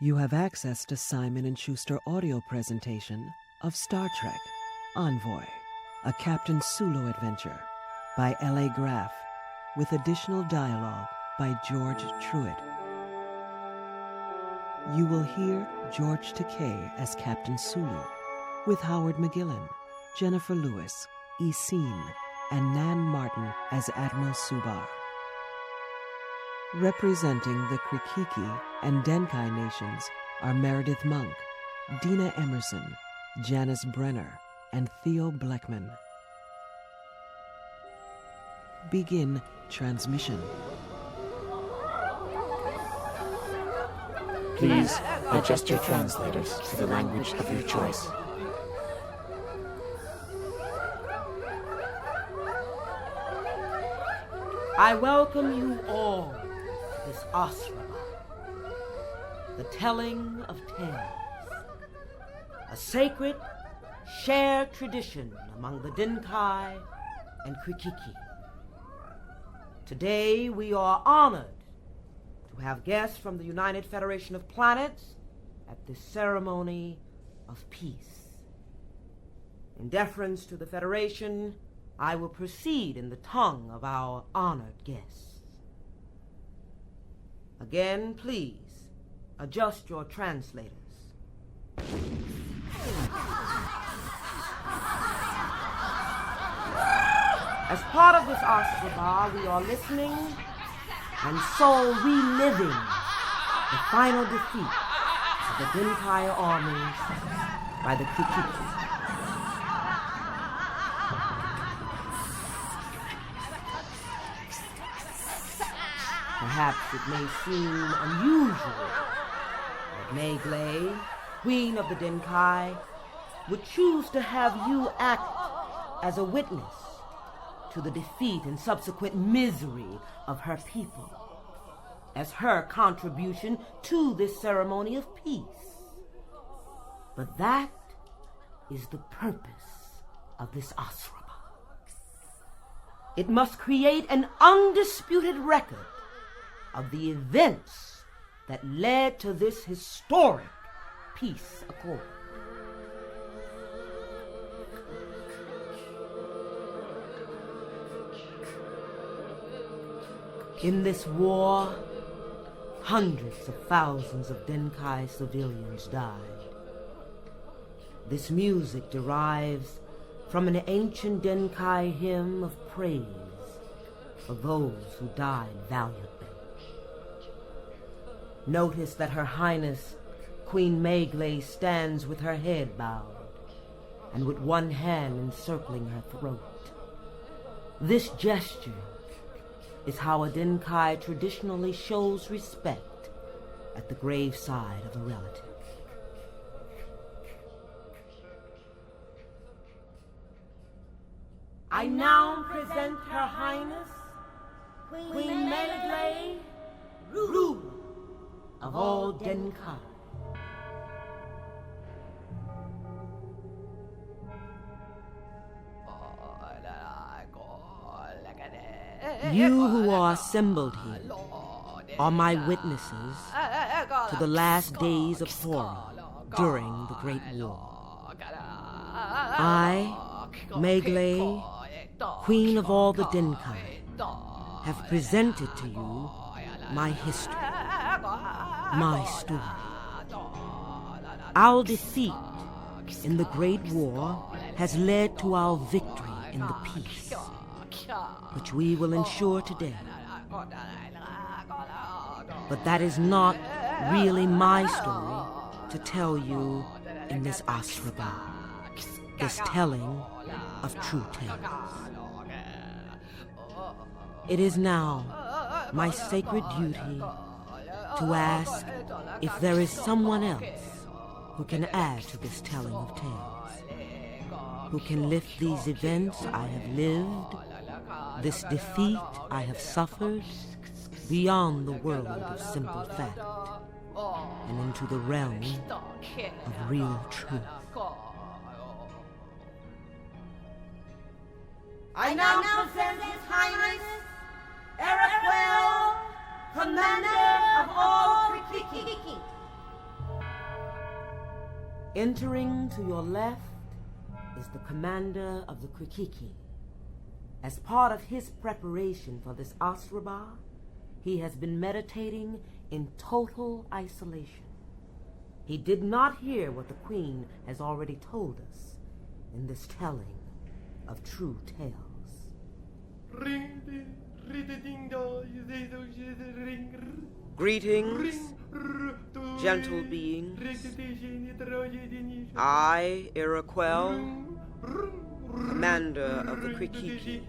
You have access to Simon & Schuster audio presentation of Star Trek, Envoy, a Captain Sulu adventure by L.A. Graff, with additional dialogue by George Truitt. You will hear George Takei as Captain Sulu, with Howard McGillen, Jennifer Lewis, Eseen, and Nan Martin as Admiral Subar. Representing the Krikiki and Denkai nations are Meredith Monk, Dina Emerson, Janice Brenner, and Theo Bleckman. Begin transmission. Please adjust your translators to the language of your choice. I welcome you all to this Asrama, the telling of tales, a sacred, shared tradition among the Denkai and Krikiki. Today we are honored to have guests from the United Federation of Planets at this ceremony of peace. In deference to the Federation, I will proceed in the tongue of our honored guests. Again, please, adjust your translators. As part of this Asraba, we are listening and so reliving the final defeat of the Denkai armies by the Krikiki. Perhaps it may seem unusual that Megley, Queen of the Denkai, would choose to have you act as a witness to the defeat and subsequent misery of her people, as her contribution to this ceremony of peace. But that is the purpose of this Asrama. It must create an undisputed record of the events that led to this historic peace accord. In this war, hundreds of thousands of Denkai civilians died. This music derives from an ancient Denkai hymn of praise for those who died valiantly. Notice that Her Highness Queen Megley stands with her head bowed and with one hand encircling her throat. This gesture is how a Denkai traditionally shows respect at the graveside of a relative. I now present Her Highness Queen Megley, ruler of all Denkai. You who are assembled here are my witnesses to the last days of horror during the Great War. I, Megley, Queen of all the Denkai, have presented to you my history, my story. Our defeat in the Great War has led to our victory in the peace, which we will ensure today. But that is not really my story to tell you in this Asraba, this telling of true tales. It is now my sacred duty to ask if there is someone else who can add to this telling of tales, who can lift these events I have lived, this defeat I have suffered, beyond the world of simple fact and into the realm of real truth. I now present His Highness Eric Well, Commander of all Krikiki. Entering to your left is the commander of the Krikiki. As part of his preparation for this Asraba, he has been meditating in total isolation. He did not hear what the Queen has already told us in this telling of true tales. Greetings, gentle beings. I, Iroquel, commander of the Krikiki,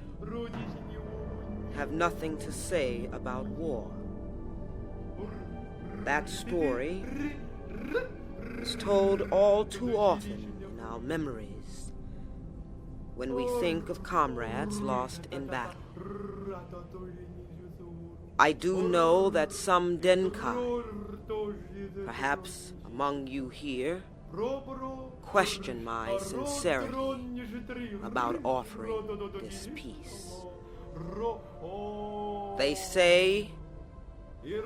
have nothing to say about war. That story is told all too often in our memories when we think of comrades lost in battle. I do know that some Denkai, perhaps among you here, question my sincerity about offering this peace. They say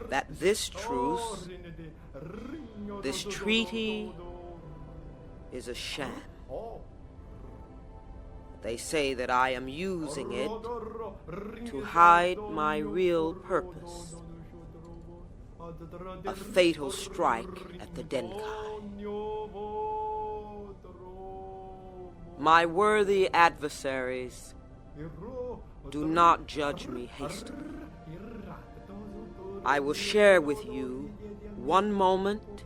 that this truce, this treaty, is a sham. They say that I am using it to hide my real purpose, a fatal strike at the Denkai. My worthy adversaries, do not judge me hastily. I will share with you one moment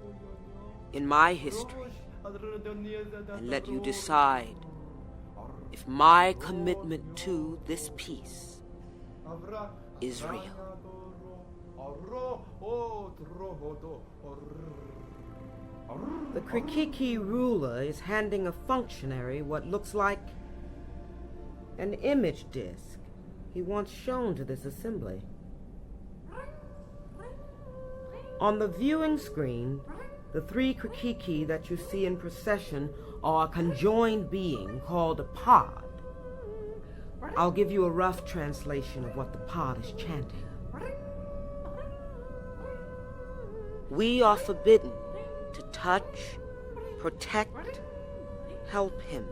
in my history and let you decide if my commitment to this peace is real. The Krikiki ruler is handing a functionary what looks like an image disc he once shown to this assembly. On the viewing screen, the three Krikiki that you see in procession are a conjoined being called a pod. I'll give you a rough translation of what the pod is chanting. We are forbidden to touch, protect, help him,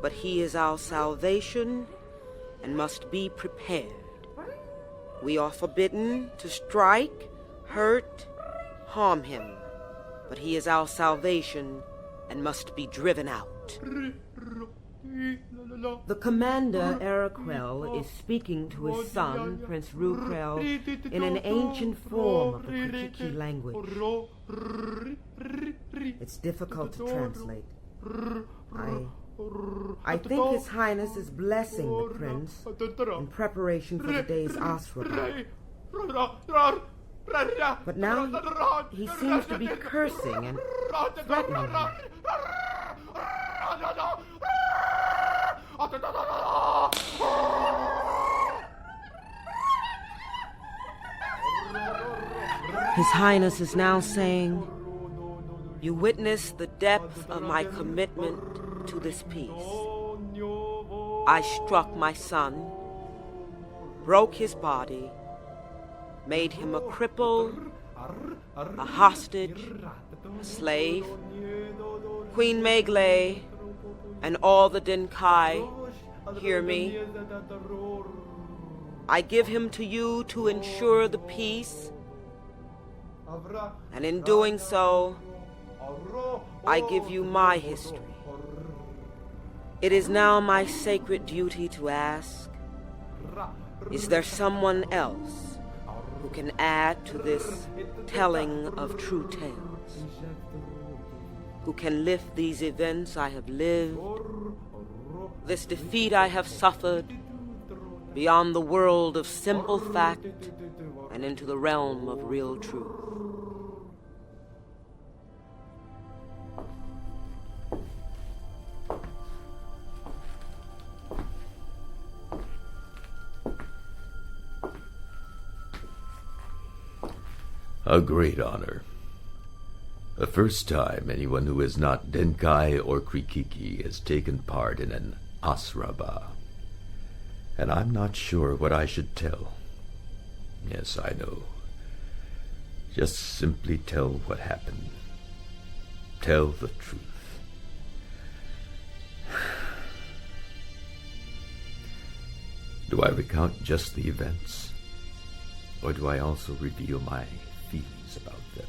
but he is our salvation and must be prepared. We are forbidden to strike, hurt, harm him, but he is our salvation and must be driven out. The commander, Iroquel, is speaking to his son, Prince Rukrel, in an ancient form of the Krikiki language. It's difficult to translate. I think His Highness is blessing the prince in preparation for the day's Asraba. But now he seems to be cursing and threatening him. His Highness is now saying, "You witness the depth of my commitment to this peace. I struck my son, broke his body, made him a cripple, a hostage, a slave. Queen Megley and all the Denkai, hear me. I give him to you to ensure the peace, and in doing so, I give you my history. It is now my sacred duty to ask, is there someone else who can add to this telling of true tales? Who can lift these events I have lived, this defeat I have suffered, beyond the world of simple fact and into the realm of real truth? A great honor. The first time anyone who is not Denkai or Krikiki has taken part in an Asraba. And I'm not sure what I should tell. Yes, I know. Just simply tell what happened. tell the truth. Do I recount just the events, or do I also reveal my feelings about them?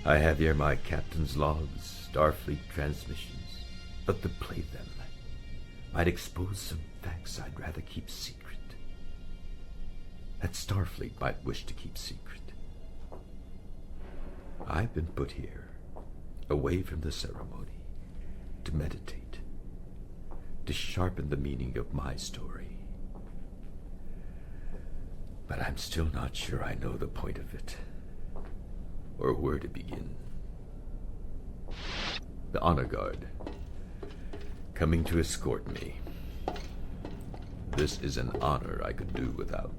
I have here my captain's logs, Starfleet transmissions, but to play them might expose some facts I'd rather keep secret, that Starfleet might wish to keep secret. I've been put here, away from the ceremony, to meditate, to sharpen the meaning of my story. But I'm still not sure I know the point of it, or where to begin. The honor guard, coming to escort me. This is an honor I could do without.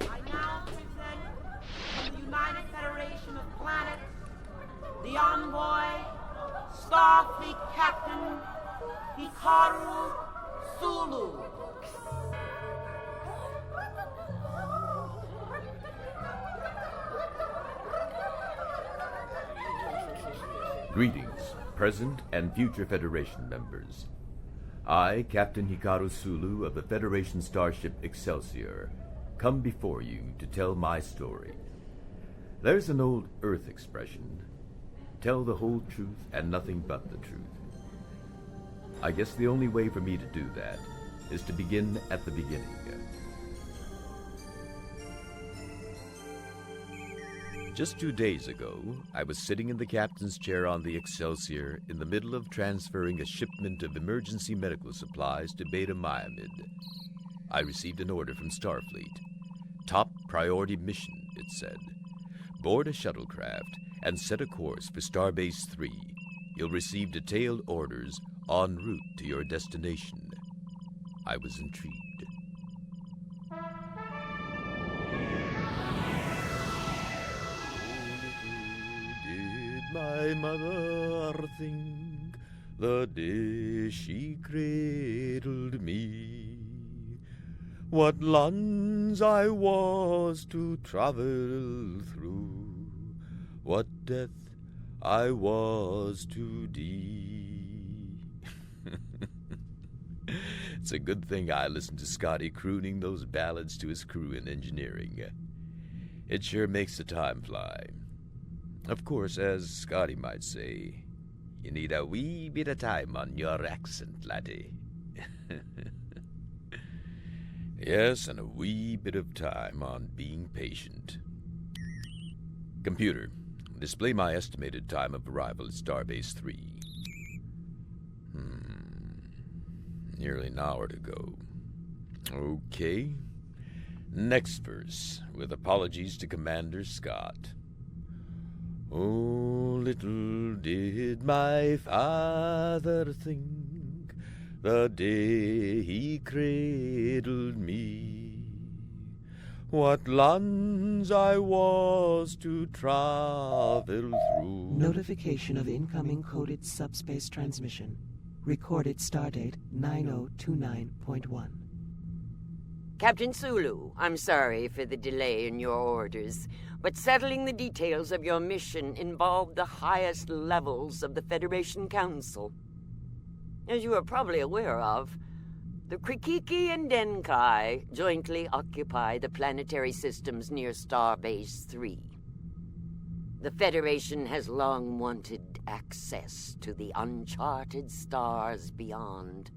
I now present from the United Federation of Planets, the Envoy, Starfleet Captain Hikaru Sulu. Greetings, present and future Federation members. I, Captain Hikaru Sulu of the Federation starship Excelsior, come before you to tell my story. There's an old Earth expression, tell the whole truth and nothing but the truth. I guess the only way for me to do that is to begin at the beginning. Just 2 days ago, I was sitting in the captain's chair on the Excelsior in the middle of transferring a shipment of emergency medical supplies to Beta Myamid. I received an order from Starfleet. Top priority mission, it said. Board a shuttlecraft and set a course for Starbase 3. You'll receive detailed orders en route to your destination. I was intrigued. My mother think the day she cradled me, what lands I was to travel through, what death I was to die. It's a good thing I listened to Scotty crooning those ballads to his crew in engineering. It sure makes the time fly. Of course, as Scotty might say, you need a wee bit of time on your accent, laddie. Yes, and a wee bit of time on being patient. Computer, display my estimated time of arrival at Starbase 3. Nearly an hour to go. Okay. Next verse, with apologies to Commander Scott. Oh, little did my father think the day he cradled me, what lands I was to travel through. Notification of incoming coded subspace transmission. Recorded stardate 9029.1. Captain Sulu, I'm sorry for the delay in your orders, but settling the details of your mission involved the highest levels of the Federation Council. As you are probably aware of, the Krikiki and Denkai jointly occupy the planetary systems near Starbase 3. The Federation has long wanted access to the uncharted stars beyond.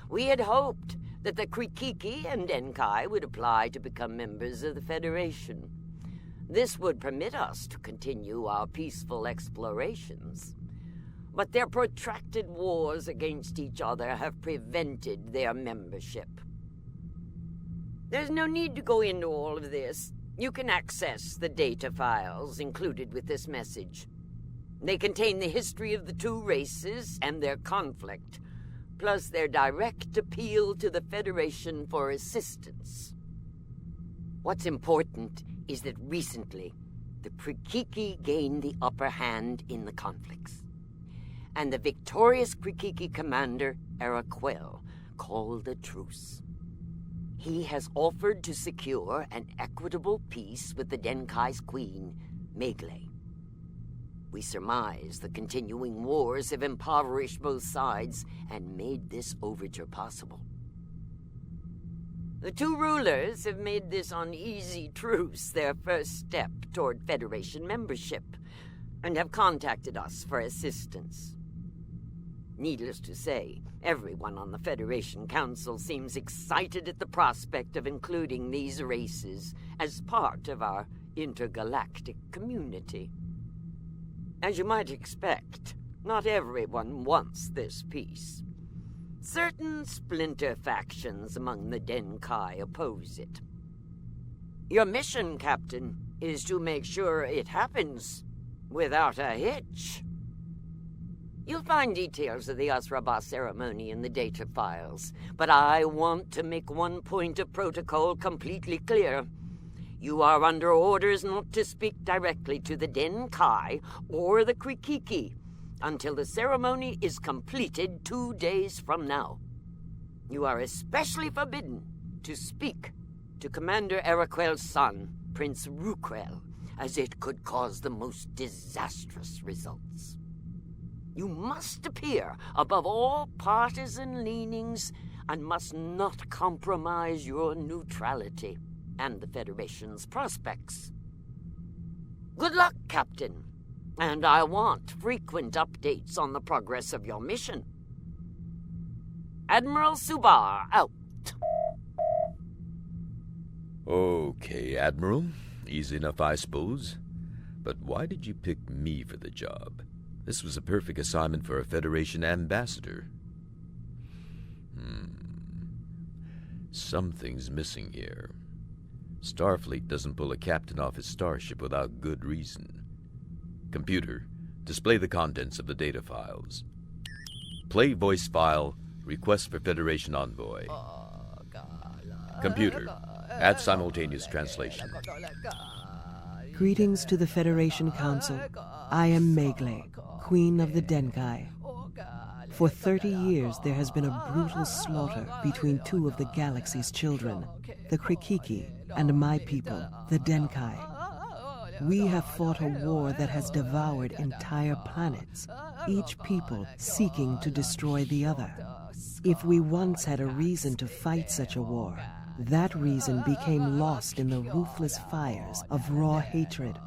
We had hoped that the Krikiki and Denkai would apply to become members of the Federation. This would permit us to continue our peaceful explorations. But their protracted wars against each other have prevented their membership. There's no need to go into all of this. You can access the data files included with this message. They contain the history of the two races and their conflict, plus their direct appeal to the Federation for assistance. What's important is that recently, the Krikiki gained the upper hand in the conflicts, and the victorious Krikiki commander, Araquel, called a truce. He has offered to secure an equitable peace with the Denkai's queen, Megle. We surmise the continuing wars have impoverished both sides and made this overture possible. The two rulers have made this uneasy truce their first step toward Federation membership, and have contacted us for assistance. Needless to say, everyone on the Federation Council seems excited at the prospect of including these races as part of our intergalactic community. As you might expect, not everyone wants this peace. Certain splinter factions among the Denkai oppose it. Your mission, Captain, is to make sure it happens without a hitch. You'll find details of the Asraba ceremony in the data files, but I want to make one point of protocol completely clear. You are under orders not to speak directly to the Denkai or the Krikiki until the ceremony is completed 2 days from now. You are especially forbidden to speak to Commander Eraquel's son, Prince Ruquel, as it could cause the most disastrous results. You must appear above all partisan leanings and must not compromise your neutrality and the Federation's prospects. Good luck, Captain, and I want frequent updates on the progress of your mission. Admiral Subar out. Okay, Admiral. Easy enough, I suppose. But why did you pick me for the job? This was a perfect assignment for a Federation ambassador. Something's missing here. Starfleet doesn't pull a captain off his starship without good reason. Computer, display the contents of the data files. Play voice file, request for Federation envoy. Computer, add simultaneous translation. Greetings to the Federation Council. I am Megle, Queen of the Denkai. For 30 years, there has been a brutal slaughter between two of the galaxy's children, the Krikiki, and my people, the Denkai. We have fought a war that has devoured entire planets, each people seeking to destroy the other. If we once had a reason to fight such a war, that reason became lost in the ruthless fires of raw hatred.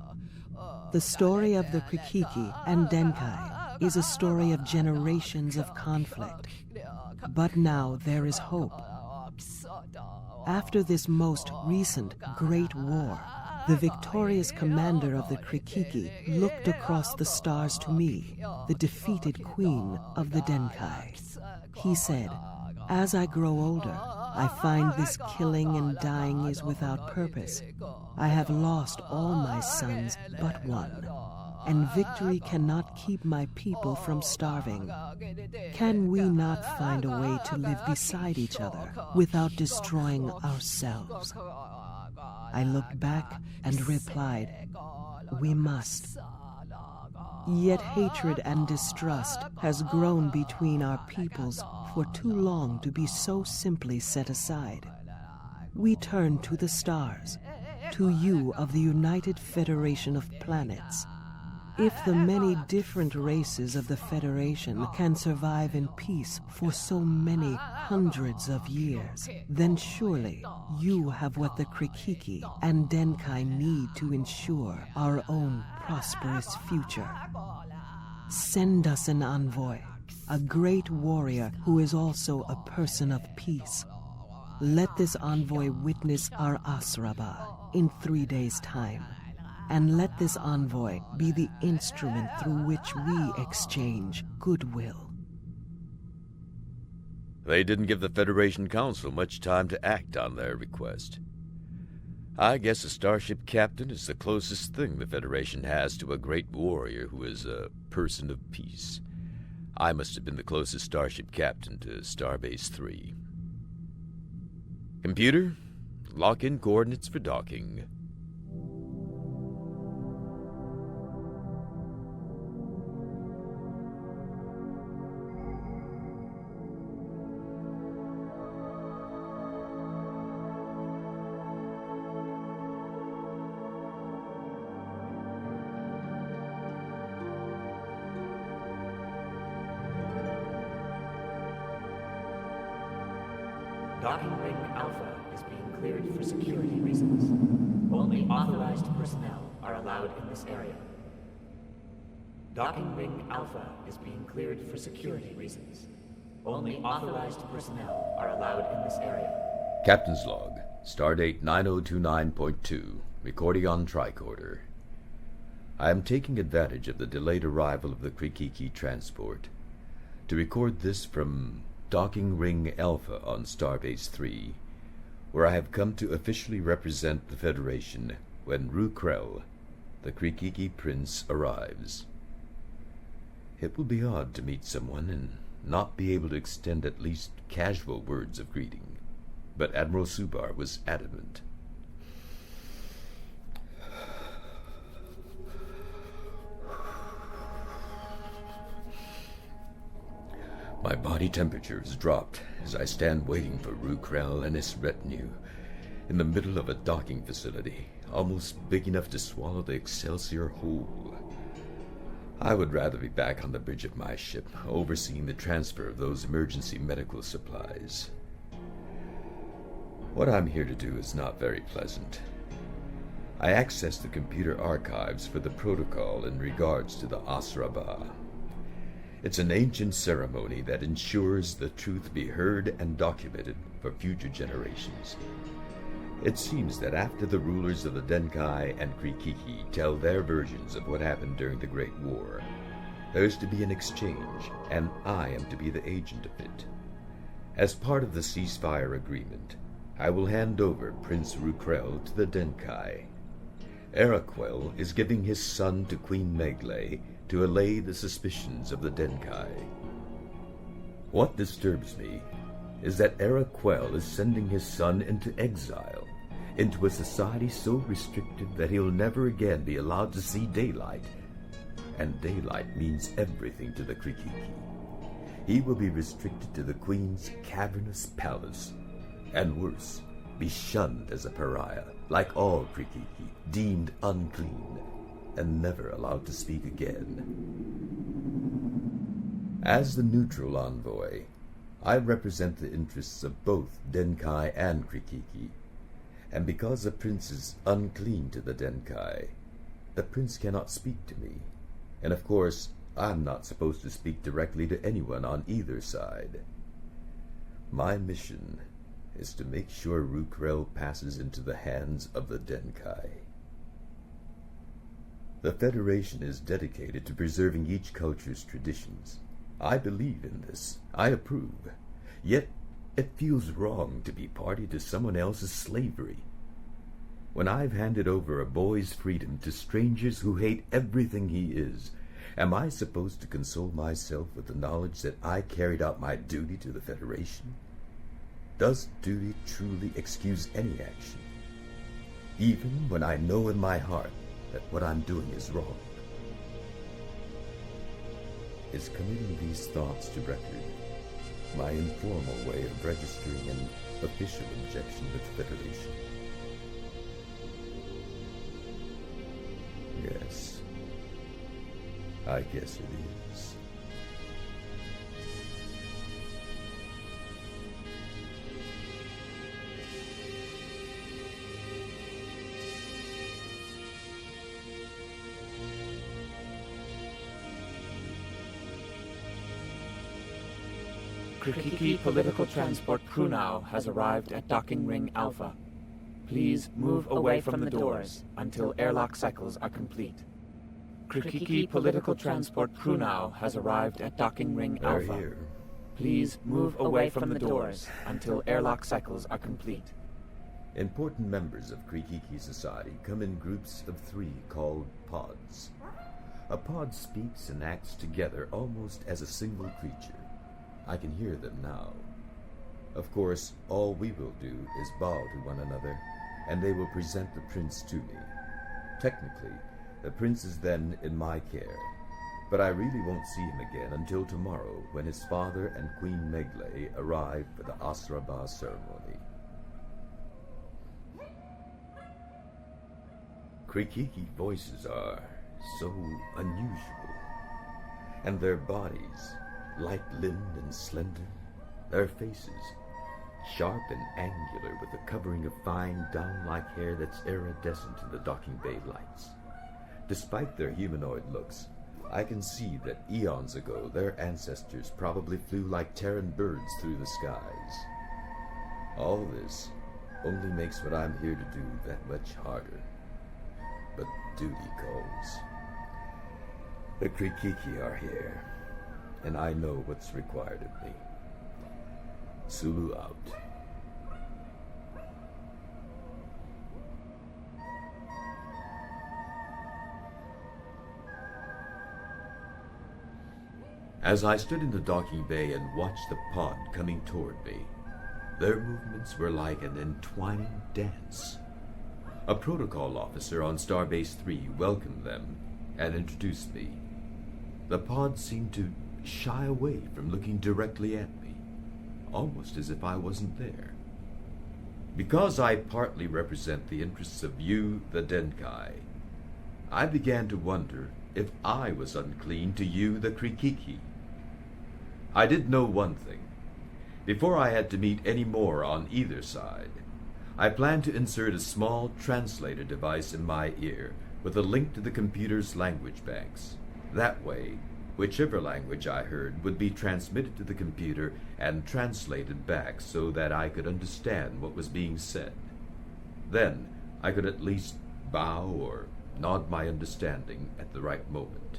The story of the Krikiki and Denkai is a story of generations of conflict. But now there is hope. After this most recent great war, the victorious commander of the Krikiki looked across the stars to me, the defeated queen of the Denkai. He said, "As I grow older, I find this killing and dying is without purpose. I have lost all my sons but one, and victory cannot keep my people from starving. Can we not find a way to live beside each other without destroying ourselves?" I looked back and replied, "We must." Yet hatred and distrust has grown between our peoples for too long to be so simply set aside. We turn to the stars, to you of the United Federation of Planets. If the many different races of the Federation can survive in peace for so many hundreds of years, then surely you have what the Krikiki and Denkai need to ensure our own prosperous future. Send us an envoy, a great warrior who is also a person of peace. Let this envoy witness our Asraba in 3 days' time. And let this envoy be the instrument through which we exchange goodwill. They didn't give the Federation Council much time to act on their request. I guess a starship captain is the closest thing the Federation has to a great warrior who is a person of peace. I must have been the closest starship captain to Starbase 3. Computer, lock in coordinates for docking. Docking Ring Alpha is being cleared for security reasons. Only authorized personnel are allowed in this area. Docking Ring Alpha is being cleared for security reasons. Only authorized personnel are allowed in this area. Captain's log, stardate 9029.2, recording on tricorder. I am taking advantage of the delayed arrival of the Krikiki transport to record this from Docking Ring Alpha on Starbase 3, where I have come to officially represent the Federation when Rukrel, the Krikiki prince, arrives. It will be odd to meet someone and not be able to extend at least casual words of greeting, but Admiral Subar was adamant. My body temperature has dropped as I stand waiting for Rukrel and his retinue in the middle of a docking facility, almost big enough to swallow the Excelsior whole. I would rather be back on the bridge of my ship, overseeing the transfer of those emergency medical supplies. What I'm here to do is not very pleasant. I accessed the computer archives for the protocol in regards to the Asraba. It's an ancient ceremony that ensures the truth be heard and documented for future generations. It seems that after the rulers of the Denkai and Krikiki tell their versions of what happened during the Great War, there is to be an exchange, and I am to be the agent of it. As part of the ceasefire agreement, I will hand over Prince Rukrel to the Denkai. Araquel is giving his son to Queen Megley to allay the suspicions of the Denkai. What disturbs me is that Araquel is sending his son into exile, into a society so restricted that he'll never again be allowed to see daylight. And daylight means everything to the Krikiki. He will be restricted to the Queen's cavernous palace, and worse, be shunned as a pariah, like all Krikiki, deemed unclean, and never allowed to speak again. As the neutral envoy, I represent the interests of both Denkai and Krikiki, and because the prince is unclean to the Denkai, the prince cannot speak to me, and of course, I'm not supposed to speak directly to anyone on either side. My mission is to make sure Rukrel passes into the hands of the Denkai. The Federation is dedicated to preserving each culture's traditions. I believe in this. I approve. Yet, it feels wrong to be party to someone else's slavery. When I've handed over a boy's freedom to strangers who hate everything he is, am I supposed to console myself with the knowledge that I carried out my duty to the Federation? Does duty truly excuse any action, even when I know in my heart that what I'm doing is wrong? Is committing these thoughts to record my informal way of registering an official objection with the Federation? Yes, I guess it is. Krikiki political transport Prunau has arrived at Docking Ring Alpha. Please move away from the doors until airlock cycles are complete. Krikiki political transport Prunau has arrived at Docking Ring They're Alpha. here. Please move away from the doors until airlock cycles are complete. Important members of Krikiki society come in groups of 3 called pods. A pod speaks and acts together almost as a single creature. I can hear them now. Of course, all we will do is bow to one another, and they will present the prince to me. Technically, the prince is then in my care, but I really won't see him again until tomorrow when his father and Queen Megley arrive for the Asraba ceremony. Krikiki voices are so unusual, and their bodies, light-limbed and slender, their faces, sharp and angular with a covering of fine, down-like hair that's iridescent in the docking bay lights. Despite their humanoid looks, I can see that eons ago their ancestors probably flew like Terran birds through the skies. All this only makes what I'm here to do that much harder. But duty calls. The Krikiki are here, and I know what's required of me. Sulu out. As I stood in the docking bay and watched the pod coming toward me, their movements were like an entwining dance. A protocol officer on Starbase 3 welcomed them and introduced me. The pod seemed to shy away from looking directly at me, almost as if I wasn't there. Because I partly represent the interests of you, the Denkai, I began to wonder if I was unclean to you, the Krikiki. I did know one thing. Before I had to meet any more on either side, I planned to insert a small translator device in my ear with a link to the computer's language banks. That way, whichever language I heard would be transmitted to the computer and translated back so that I could understand what was being said. Then I could at least bow or nod my understanding at the right moment.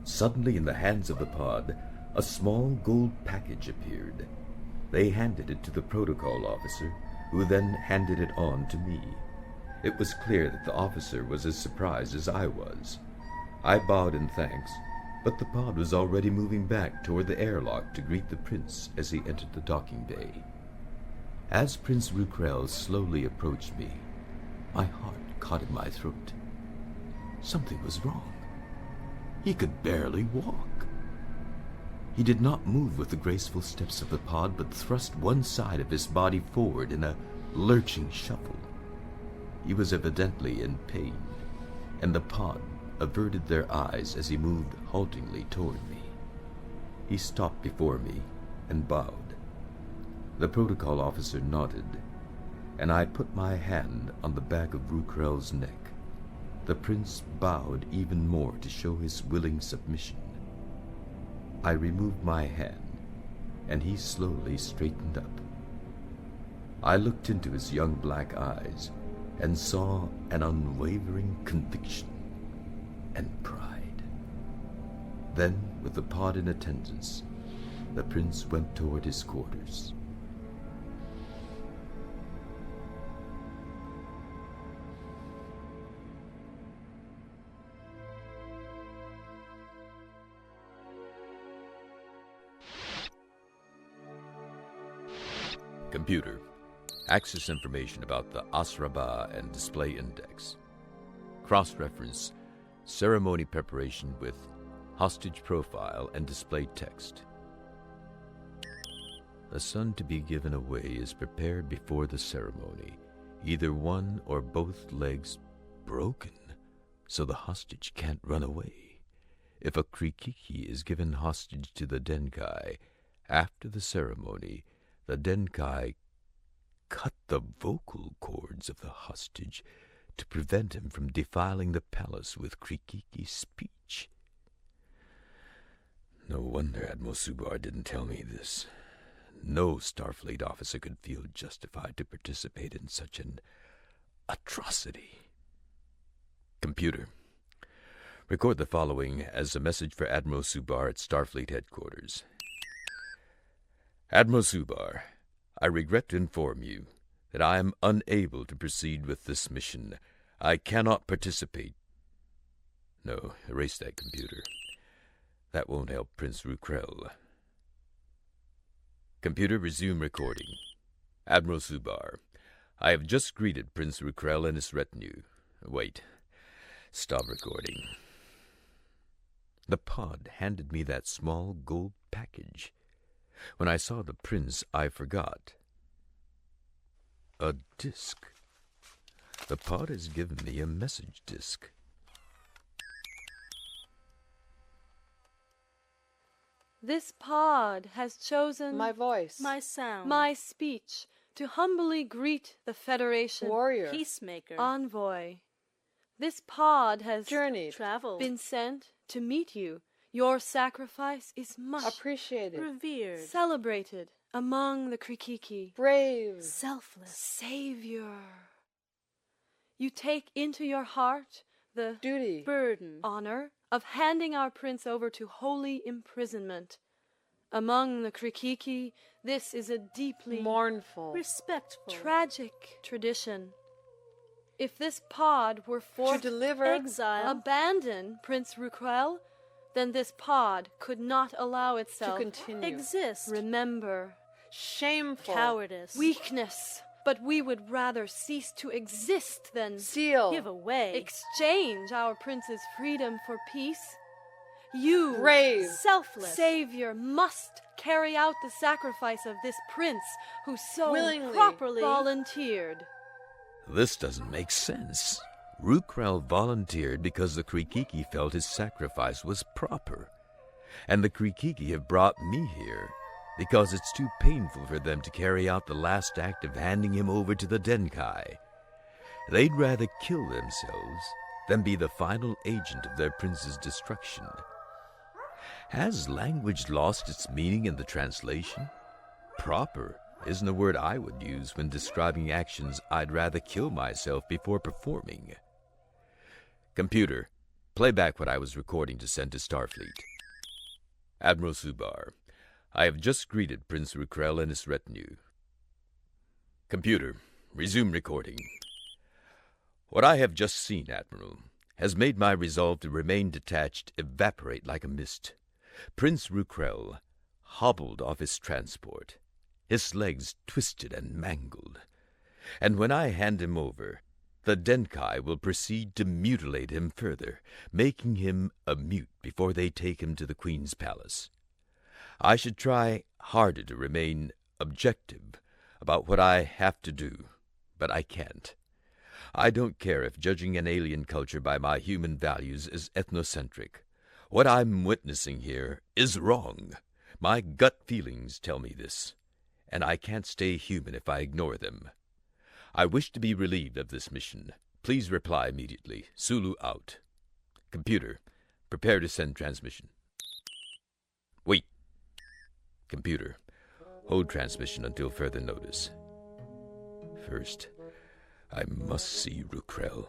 Suddenly, in the hands of the pod, a small gold package appeared. They handed it to the protocol officer, who then handed it on to me. It was clear that the officer was as surprised as I was. I bowed in thanks, but the pod was already moving back toward the airlock to greet the prince as he entered the docking bay. As Prince Rukrel slowly approached me, my heart caught in my throat. Something was wrong. He could barely walk. He did not move with the graceful steps of the pod, but thrust one side of his body forward in a lurching shuffle. He was evidently in pain, and the pod averted their eyes as he moved haltingly toward me. He stopped before me and bowed. The protocol officer nodded, and I put my hand on the back of Rukrel's neck. The prince bowed even more to show his willing submission. I removed my hand, and he slowly straightened up. I looked into his young black eyes and saw an unwavering conviction and pride. Then, with the pod in attendance, the prince went toward his quarters. Computer, access information about the Asraba and display index. Cross-reference ceremony preparation with hostage profile and display text. The son to be given away is prepared before the ceremony, either one or both legs broken, so the hostage can't run away. If a Krikiki is given hostage to the Denkai after the ceremony, the Denkai cut the vocal cords of the hostage to prevent him from defiling the palace with Krikiki speech. No wonder Admiral Subar didn't tell me this. No Starfleet officer could feel justified to participate in such an atrocity. Computer, record the following as a message for Admiral Subar at Starfleet headquarters. Admiral Subar, I regret to inform you that I am unable to proceed with this mission. I cannot participate. No, erase that, computer. That won't help Prince Rukrel. Computer, resume recording. Admiral Subar, I have just greeted Prince Rukrel and his retinue. Wait. Stop recording. The pod handed me that small gold package. When I saw the prince, I forgot. A disc. The pod has given me a message disc. This pod has chosen My voice. My sound. my speech to humbly greet the Federation warrior. Peacemaker. envoy. This pod has Journeyed. Traveled. been sent to meet you. Your sacrifice is much Appreciated. Revered. celebrated among the Krikiki. Brave. Selfless. Savior. You take into your heart the Duty. Burden. honor of handing our prince over to holy imprisonment. Among the Krikiki, this is a deeply Mournful. Respectful. tragic tradition. If this pod were To forced to deliver. Exile. abandon Prince Rukrel, then this pod could not allow To itself continue. Exist. remember Shameful. Cowardice. weakness. But we would rather cease to exist than Seal. Give away. exchange our prince's freedom for peace. You, Brave. Selfless. Savior, must carry out the sacrifice of this prince who so Willingly. properly volunteered. This doesn't make sense. Rukrel volunteered because the Krikiki felt his sacrifice was proper. And the Krikiki have brought me here because it's too painful for them to carry out the last act of handing him over to the Denkai. They'd rather kill themselves than be the final agent of their prince's destruction. Has language lost its meaning in the translation? Proper isn't a word I would use when describing actions I'd rather kill myself before performing. Computer, play back what I was recording to send to Starfleet. Admiral Subar, I have just greeted Prince Rukrel and his retinue. Computer, resume recording. What I have just seen, Admiral, has made my resolve to remain detached evaporate like a mist. Prince Rukrel hobbled off his transport, his legs twisted and mangled. And when I hand him over, the Denkai will proceed to mutilate him further, making him a mute before they take him to the Queen's palace. I should try harder to remain objective about what I have to do, but I can't. I don't care if judging an alien culture by my human values is ethnocentric. What I'm witnessing here is wrong. My gut feelings tell me this, and I can't stay human if I ignore them. I wish to be relieved of this mission. Please reply immediately. Sulu out. Computer, prepare to send transmission. Wait. Computer, hold transmission until further notice. First, I must see Rukrel.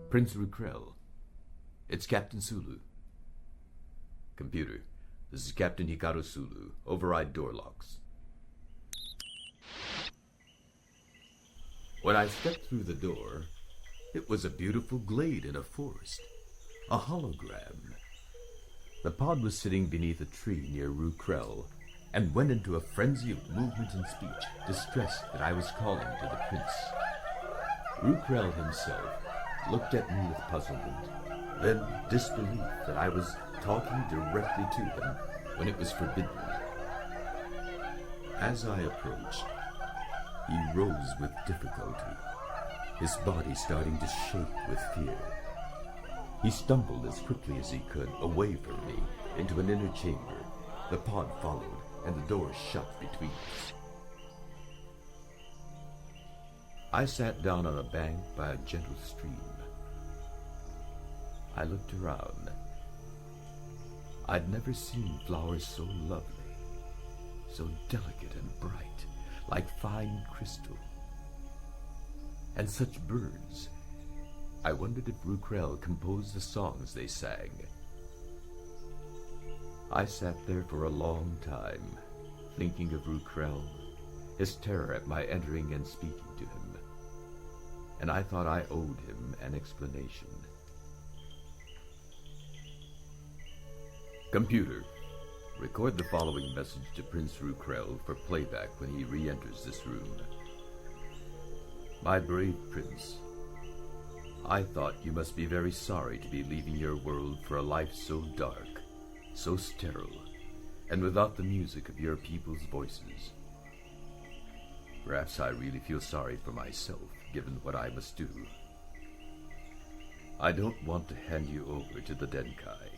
Prince Rukrel, it's Captain Sulu. Computer, this is Captain Hikaru Sulu. Override door locks. When I stepped through the door, it was a beautiful glade in a forest, a hologram. The pod was sitting beneath a tree near Rukrel and went into a frenzy of movement and speech, distressed that I was calling to the prince. Rukrel himself looked at me with puzzlement, then disbelief that I was talking directly to him when it was forbidden. As I approached, he rose with difficulty, his body starting to shake with fear. He stumbled as quickly as he could away from me into an inner chamber. The pod followed, and the door shut between us. I sat down on a bank by a gentle stream. I looked around. I'd never seen flowers so lovely, so delicate and bright, like fine crystal. And such birds. I wondered if Rukrel composed the songs they sang. I sat there for a long time, thinking of Rukrel, his terror at my entering and speaking to him. And I thought I owed him an explanation. Computer, record the following message to Prince Rukrel for playback when he re-enters this room. My brave prince, I thought you must be very sorry to be leaving your world for a life so dark, so sterile, and without the music of your people's voices. Perhaps I really feel sorry for myself, given what I must do. I don't want to hand you over to the Denkai.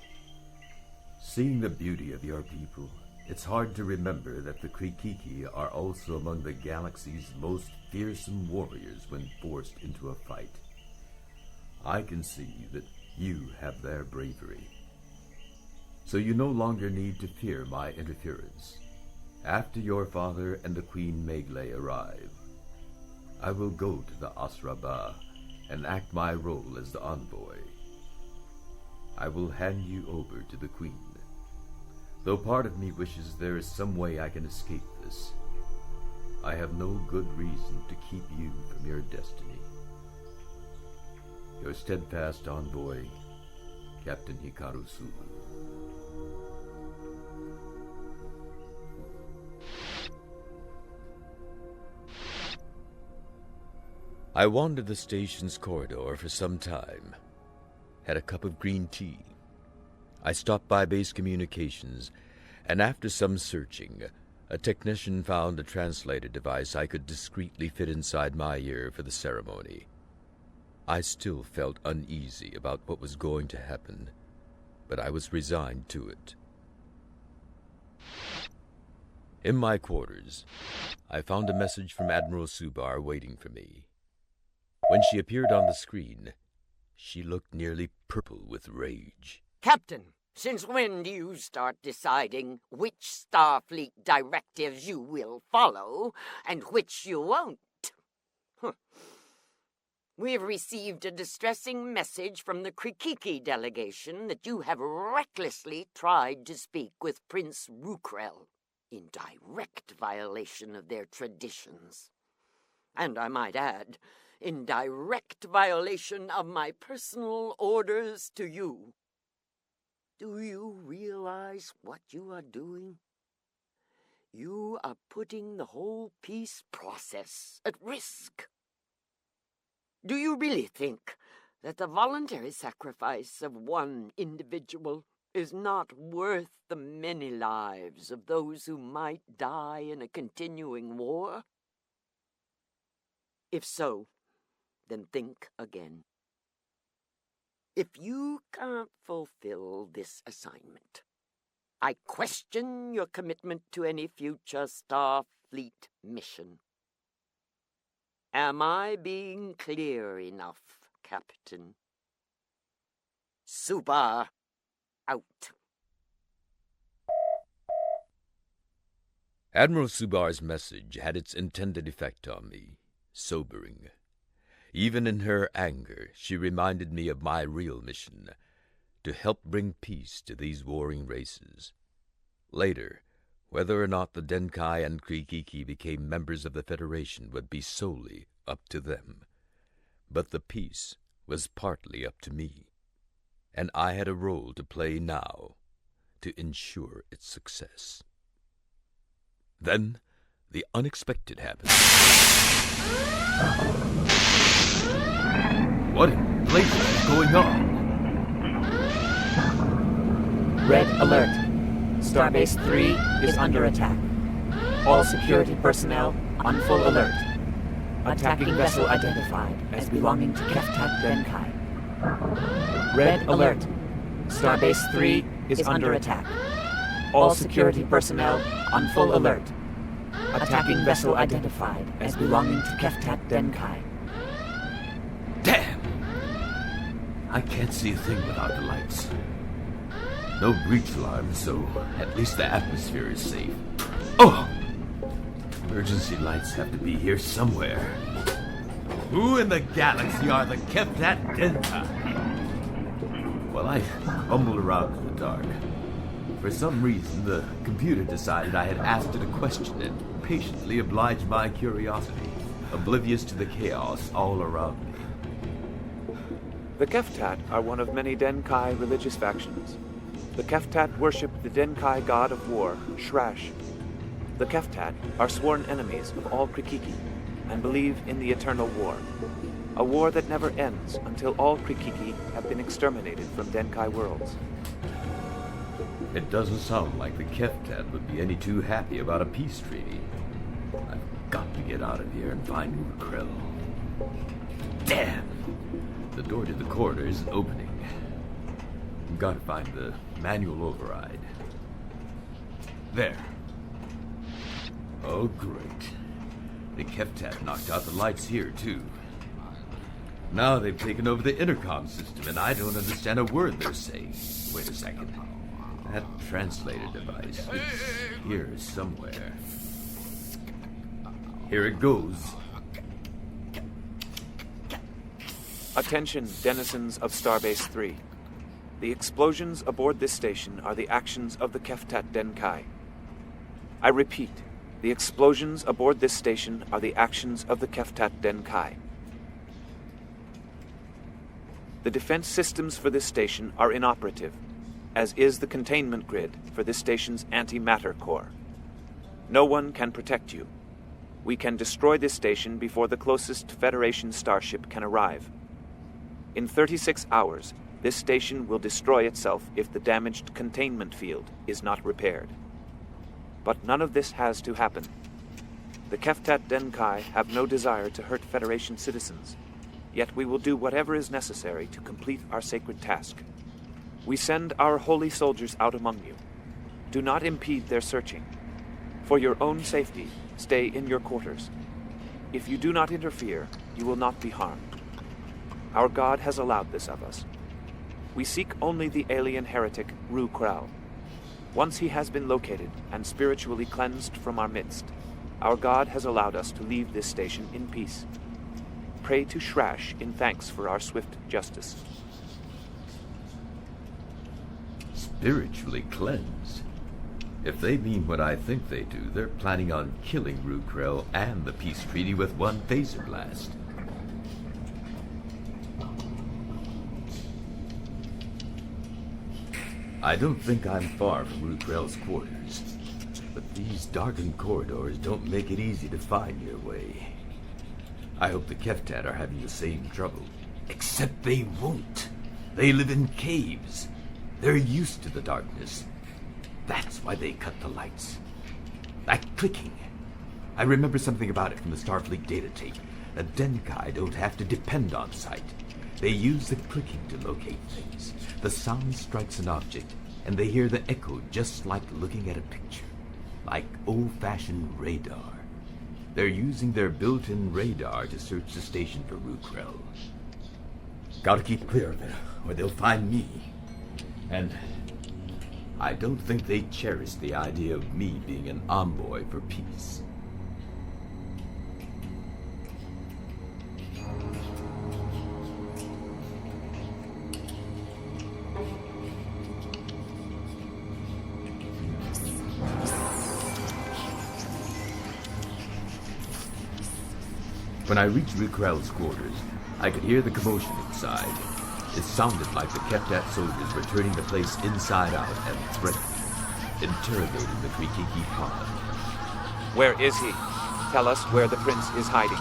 Seeing the beauty of your people, it's hard to remember that the Krikiki are also among the galaxy's most fearsome warriors when forced into a fight. I can see that you have their bravery. So you no longer need to fear my interference. After your father and the Queen Megley arrive, I will go to the Asraba and act my role as the envoy. I will hand you over to the Queen. Though part of me wishes there is some way I can escape this, I have no good reason to keep you from your destiny. Your steadfast envoy, Captain Hikaru Sulu. I wandered the station's corridor for some time, had a cup of green tea. I stopped by base communications, and after some searching, a technician found a translator device I could discreetly fit inside my ear for the ceremony. I still felt uneasy about what was going to happen, but I was resigned to it. In my quarters, I found a message from Admiral Subar waiting for me. When she appeared on the screen, she looked nearly purple with rage. Captain, since when do you start deciding which Starfleet directives you will follow and which you won't? We have received a distressing message from the Krikiki delegation that you have recklessly tried to speak with Prince Rukrel in direct violation of their traditions. And I might add, in direct violation of my personal orders to you. Do you realize what you are doing? You are putting the whole peace process at risk. Do you really think that the voluntary sacrifice of one individual is not worth the many lives of those who might die in a continuing war? If so, then think again. If you can't fulfill this assignment, I question your commitment to any future Starfleet mission. Am I being clear enough, Captain? Subar, out. Admiral Subar's message had its intended effect on me, sobering. Even in her anger, she reminded me of my real mission, to help bring peace to these warring races. Later, whether or not the Denkai and Krikiki became members of the Federation would be solely up to them. But the peace was partly up to me, and I had a role to play now to ensure its success. Then, the unexpected happened. What in blazes is going on? Red alert. Starbase 3 is under attack. All security personnel on full alert. Attacking vessel identified as belonging to Keftat Denkai. Red alert. Starbase 3 is under attack. All security personnel on full alert. Attacking vessel identified as belonging to Keftat Denkai. Damn! I can't see a thing without the lights. No breach alarms, so at least the atmosphere is safe. Oh! Emergency lights have to be here somewhere. Who in the galaxy are the Keftat Denkai? Well, I fumbled around in the dark. For some reason, the computer decided I had asked it a question and patiently obliged my curiosity, oblivious to the chaos all around me. The Keftat are one of many Denkai religious factions. The Keftat worship the Denkai god of war, Shrash. The Keftat are sworn enemies of all Krikiki and believe in the eternal war. A war that never ends until all Krikiki have been exterminated from Denkai worlds. It doesn't sound like the Keftat would be any too happy about a peace treaty. I've got to get out of here and find Ukrell. Damn! The door to the corridor isn't opening. I've got to find the manual override. There. Oh, great. The Keftat knocked out the lights here, too. Now they've taken over the intercom system, and I don't understand a word they're saying. Wait a second. That translator device is here somewhere. Here it goes. Attention, denizens of Starbase 3. The explosions aboard this station are the actions of the Keftat Denkai. I repeat, the explosions aboard this station are the actions of the Keftat Denkai. The defense systems for this station are inoperative, as is the containment grid for this station's antimatter core. No one can protect you. We can destroy this station before the closest Federation starship can arrive. In 36 hours, this station will destroy itself if the damaged containment field is not repaired. But none of this has to happen. The Keftat Denkai have no desire to hurt Federation citizens, yet we will do whatever is necessary to complete our sacred task. We send our holy soldiers out among you. Do not impede their searching. For your own safety, stay in your quarters. If you do not interfere, you will not be harmed. Our God has allowed this of us. We seek only the alien heretic, Ru Krau. Once he has been located and spiritually cleansed from our midst, our God has allowed us to leave this station in peace. Pray to Shrash in thanks for our swift justice. Spiritually cleansed? If they mean what I think they do, they're planning on killing Rukrell and the peace treaty with one phaser blast. I don't think I'm far from Rukrell's quarters, but these darkened corridors don't make it easy to find your way. I hope the Keftat are having the same trouble. Except they won't. They live in caves. They're used to the darkness. That's why they cut the lights. That clicking. I remember something about it from the Starfleet data tape. The Denkai don't have to depend on sight. They use the clicking to locate things. The sound strikes an object, and they hear the echo just like looking at a picture. Like old-fashioned radar. They're using their built-in radar to search the station for Rukrell. Gotta keep clear of it, or they'll find me. And I don't think they cherish the idea of me being an envoy for peace. When I reached Rukrell's quarters, I could hear the commotion inside. It sounded like the Keftat soldiers were turning the place inside out and threatening, interrogating the Krikiki pod. Where is he? Tell us where the prince is hiding.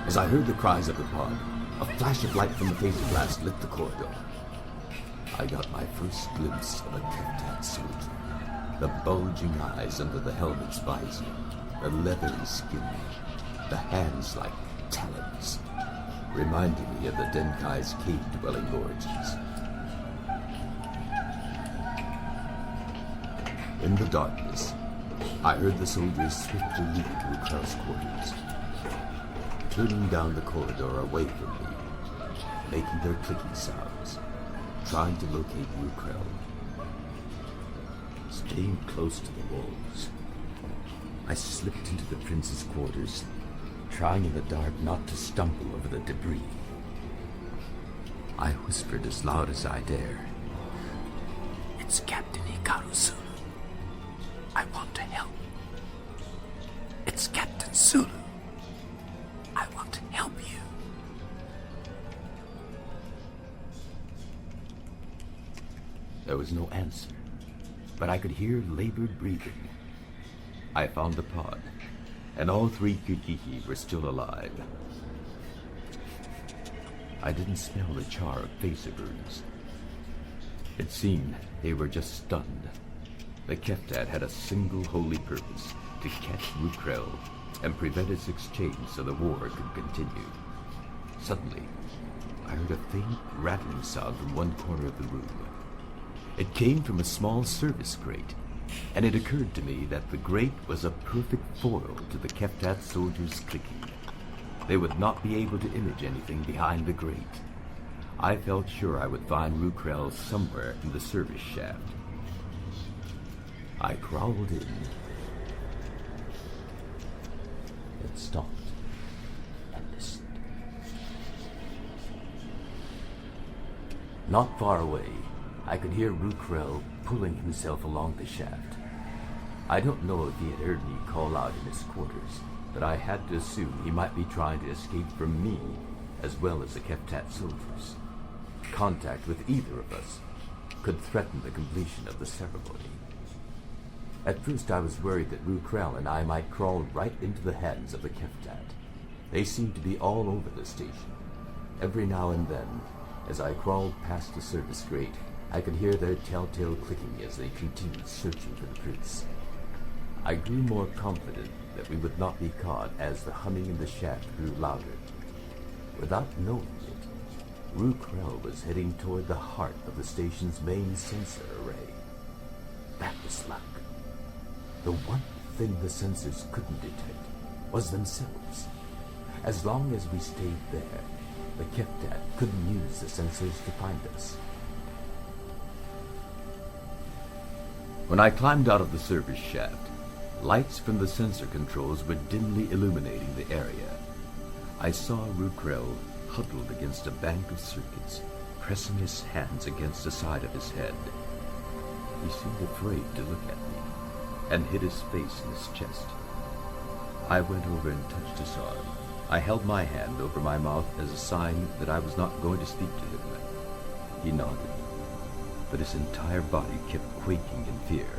As I heard the cries of the pod, a flash of light from the phaser blast lit the corridor. I got my first glimpse of a Keftat soldier. The bulging eyes under the helmet's visor, the leathery skin, the hands like talons, reminding me of the Denkai's cave-dwelling origins. In the darkness, I heard the soldiers swiftly leap to Rukrell's quarters, turning down the corridor away from me, making their clicking sounds, trying to locate Rukrell. Staying close to the walls, I slipped into the prince's quarters, trying in the dark not to stumble over the debris. I whispered as loud as I dare. "It's Captain Hikaru Sulu. I want to help. It's Captain Sulu. I want to help you." There was no answer, but I could hear labored breathing. I found the pod, and all 3 Krikiki were still alive. I didn't smell the char of face burns. It seemed they were just stunned. The Keftat had a single holy purpose, to catch Rukrel and prevent its exchange so the war could continue. Suddenly, I heard a faint rattling sound from one corner of the room. It came from a small service grate, and it occurred to me that the grate was a perfect foil to the Keftat soldiers' clicking. They would not be able to image anything behind the grate. I felt sure I would find Rukrel somewhere in the service shaft. I crawled in. It stopped and listened. Not far away, I could hear Rukrel pulling himself along the shaft. I don't know if he had heard me call out in his quarters, but I had to assume he might be trying to escape from me, as well as the Keftat soldiers. Contact with either of us could threaten the completion of the ceremony. At first I was worried that Rukrel and I might crawl right into the hands of the Keftat. They seemed to be all over the station. Every now and then, as I crawled past the service grate, I could hear their telltale clicking as they continued searching for the prince. I grew more confident that we would not be caught as the humming in the shaft grew louder. Without knowing it, Rukrel was heading toward the heart of the station's main sensor array. That was luck. The one thing the sensors couldn't detect was themselves. As long as we stayed there, the Keftat couldn't use the sensors to find us. When I climbed out of the service shaft, lights from the sensor controls were dimly illuminating the area. I saw Rukrel huddled against a bank of circuits, pressing his hands against the side of his head. He seemed afraid to look at me, and hid his face in his chest. I went over and touched his arm. I held my hand over my mouth as a sign that I was not going to speak to him. He nodded, but his entire body kept quaking in fear.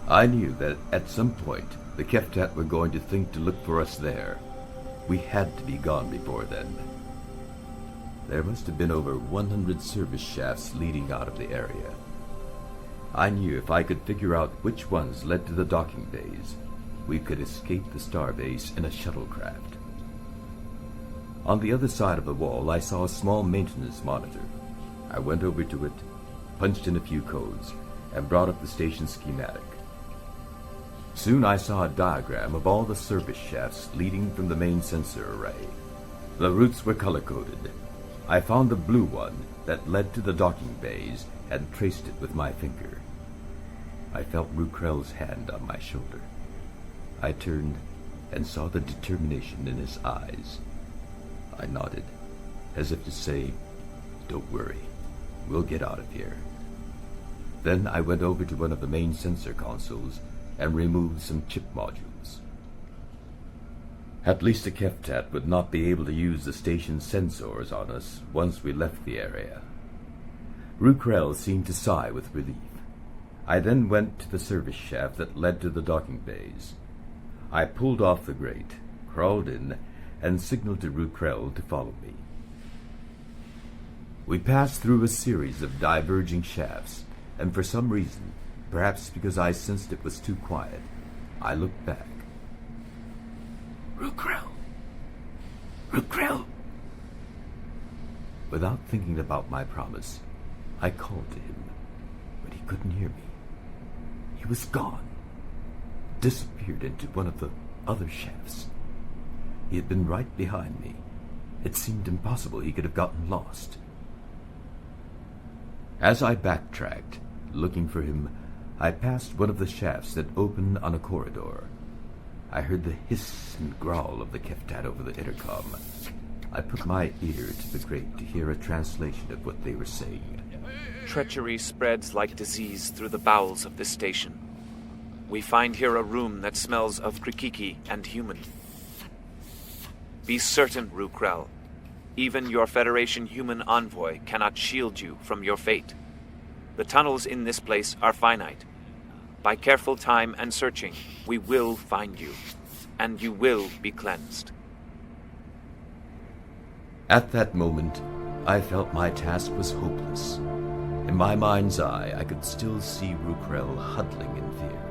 I knew that at some point the Keftat were going to think to look for us there. We had to be gone before then. There must have been over 100 service shafts leading out of the area. I knew if I could figure out which ones led to the docking bays, we could escape the starbase in a shuttlecraft. On the other side of the wall, I saw a small maintenance monitor. I went over to it, punched in a few codes, and brought up the station schematic. Soon I saw a diagram of all the service shafts leading from the main sensor array. The routes were color-coded. I found the blue one that led to the docking bays and traced it with my finger. I felt Rukrel's hand on my shoulder. I turned and saw the determination in his eyes. I nodded, as if to say, "Don't worry, we'll get out of here." Then I went over to one of the main sensor consoles and removed some chip modules. At least the Keftat would not be able to use the station's sensors on us once we left the area. Rukrel seemed to sigh with relief. I then went to the service shaft that led to the docking bays. I pulled off the grate, crawled in, and signaled to Rukrel to follow me. We passed through a series of diverging shafts, and for some reason, perhaps because I sensed it was too quiet, I looked back. "Rukrel! Rukrel!" Without thinking about my promise, I called to him, but he couldn't hear me. He was gone, disappeared into one of the other shafts. He had been right behind me. It seemed impossible he could have gotten lost. As I backtracked, looking for him, I passed one of the shafts that opened on a corridor. I heard the hiss and growl of the Keftat over the intercom. I put my ear to the grate to hear a translation of what they were saying. Treachery spreads like disease through the bowels of this station. We find here a room that smells of Krikiki and human. Be certain, Rukrel. Even your Federation human envoy cannot shield you from your fate. The tunnels in this place are finite. By careful time and searching, we will find you, and you will be cleansed. At that moment, I felt my task was hopeless. In my mind's eye, I could still see Rukrel huddling in fear.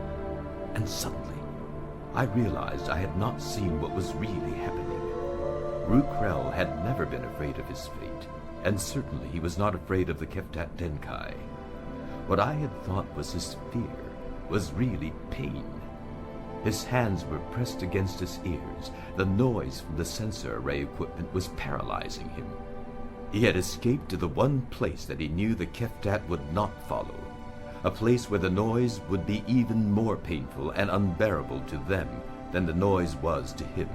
And suddenly, I realized I had not seen what was really happening. Rukrel had never been afraid of his fate, and certainly he was not afraid of the Keftat Denkai. What I had thought was his fear was really pain. His hands were pressed against his ears. The noise from the sensor array equipment was paralyzing him. He had escaped to the one place that he knew the Keftat would not follow, a place where the noise would be even more painful and unbearable to them than the noise was to him.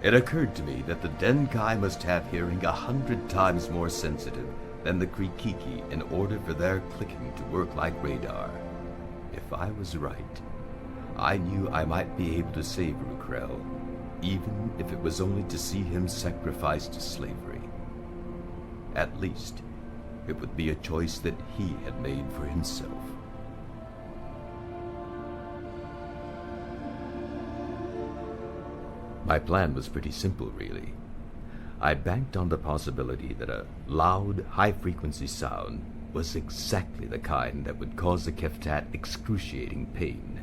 It occurred to me that the Denkai must have hearing 100 times more sensitive than the Krikiki in order for their clicking to work like radar. If I was right, I knew I might be able to save Rukrel, even if it was only to see him sacrificed to slavery. At least, it would be a choice that he had made for himself. My plan was pretty simple, really. I banked on the possibility that a loud, high-frequency sound was exactly the kind that would cause the Keftat excruciating pain,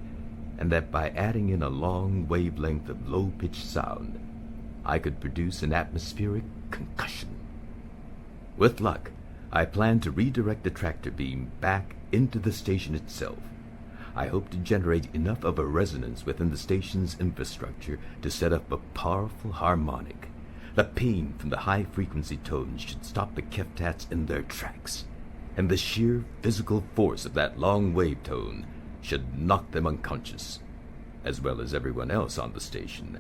and that by adding in a long wavelength of low-pitched sound, I could produce an atmospheric concussion. With luck, I planned to redirect the tractor beam back into the station itself. I hoped to generate enough of a resonance within the station's infrastructure to set up a powerful harmonic. The pain from the high-frequency tones should stop the Keftats in their tracks, and the sheer physical force of that long-wave tone should knock them unconscious, as well as everyone else on the station.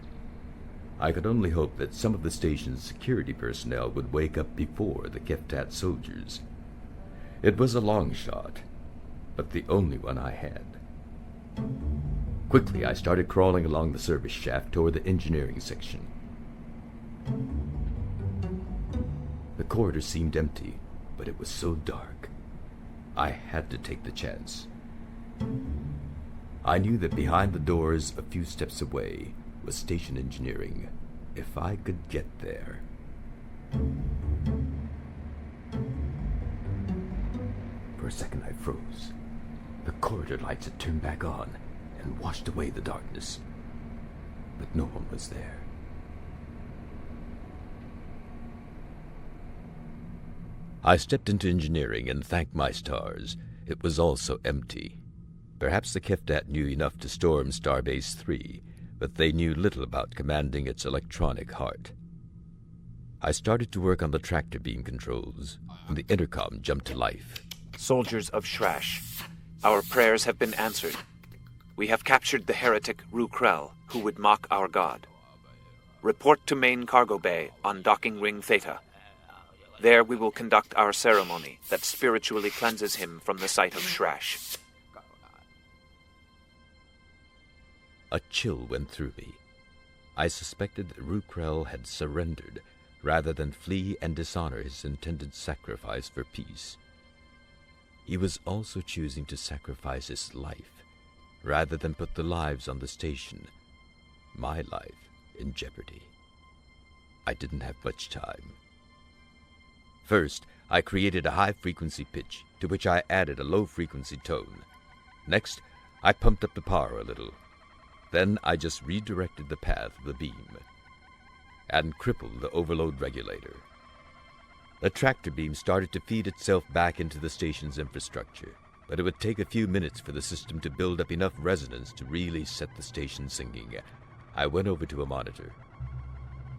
I could only hope that some of the station's security personnel would wake up before the Keftat soldiers. It was a long shot, but the only one I had. Quickly, I started crawling along the service shaft toward the engineering section. The corridor seemed empty, but it was so dark. I had to take the chance. I knew that behind the doors, a few steps away, was station engineering. If I could get there. For a second, I froze. The corridor lights had turned back on and washed away the darkness, but no one was there. I stepped into engineering and thanked my stars. It was also empty. Perhaps the Keftat knew enough to storm Starbase 3, but they knew little about commanding its electronic heart. I started to work on the tractor beam controls, and the intercom jumped to life. Soldiers of Shrash, our prayers have been answered. We have captured the heretic Rukrel, who would mock our god. Report to main cargo bay on docking ring Theta. There we will conduct our ceremony that spiritually cleanses him from the sight of Shrash. A chill went through me. I suspected that Rukrel had surrendered rather than flee and dishonor his intended sacrifice for peace. He was also choosing to sacrifice his life rather than put the lives on the station, my life, in jeopardy. I didn't have much time. First, I created a high-frequency pitch, to which I added a low-frequency tone. Next, I pumped up the power a little. Then I just redirected the path of the beam and crippled the overload regulator. The tractor beam started to feed itself back into the station's infrastructure, but it would take a few minutes for the system to build up enough resonance to really set the station singing. I went over to a monitor.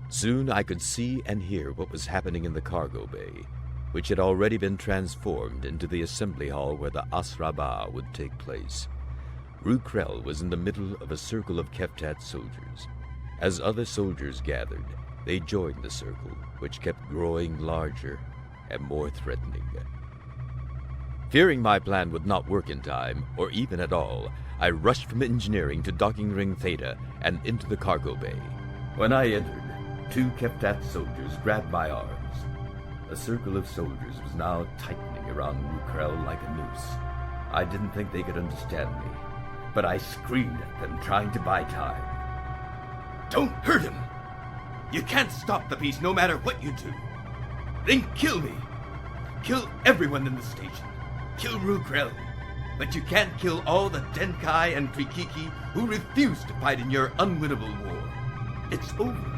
Soon I could see and hear what was happening in the cargo bay, which had already been transformed into the assembly hall where the Asraba would take place. Rukrel was in the middle of a circle of Keftat soldiers. As other soldiers gathered, they joined the circle, which kept growing larger and more threatening. Fearing my plan would not work in time, or even at all, I rushed from engineering to docking ring Theta and into the cargo bay. When I entered, 2 Keftat soldiers grabbed my arms. A circle of soldiers was now tightening around Rukrel like a noose. I didn't think they could understand me, but I screamed at them, trying to buy time. Don't hurt him! You can't stop the beast no matter what you do. Then kill me. Kill everyone in the station. Kill Rukrel. But you can't kill all the Denkai and Krikiki who refuse to fight in your unwinnable war. It's over.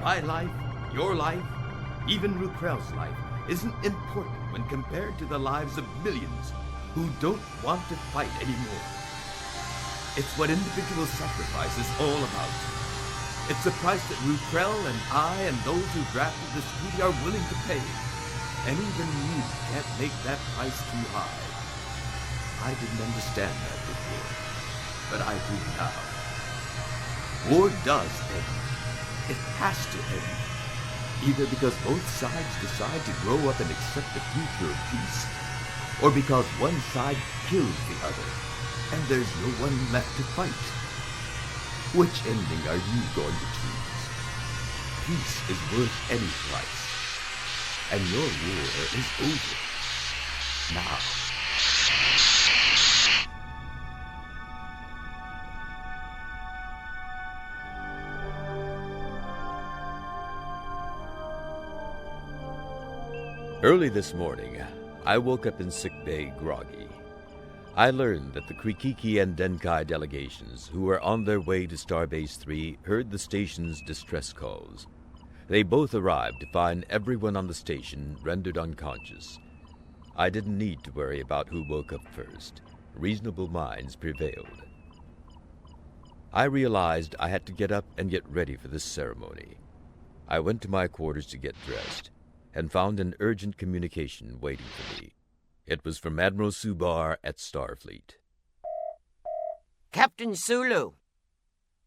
My life, your life, even Rukrel's life isn't important when compared to the lives of millions who don't want to fight anymore. It's what individual sacrifice is all about. It's the price that Rukrel and I and those who drafted this treaty are willing to pay. And even you can't make that price too high. I didn't understand that before, but I do now. War does end. It has to end. Either because both sides decide to grow up and accept the future of peace, or because one side kills the other, and there's no one left to fight. Which ending are you going to choose? Peace is worth any price, and your war is over. Now. Early this morning, I woke up in sickbay groggy. I learned that the Krikiki and Denkai delegations who were on their way to Starbase 3 heard the station's distress calls. They both arrived to find everyone on the station rendered unconscious. I didn't need to worry about who woke up first. Reasonable minds prevailed. I realized I had to get up and get ready for this ceremony. I went to my quarters to get dressed, and found an urgent communication waiting for me. It was from Admiral Subar at Starfleet. Captain Sulu,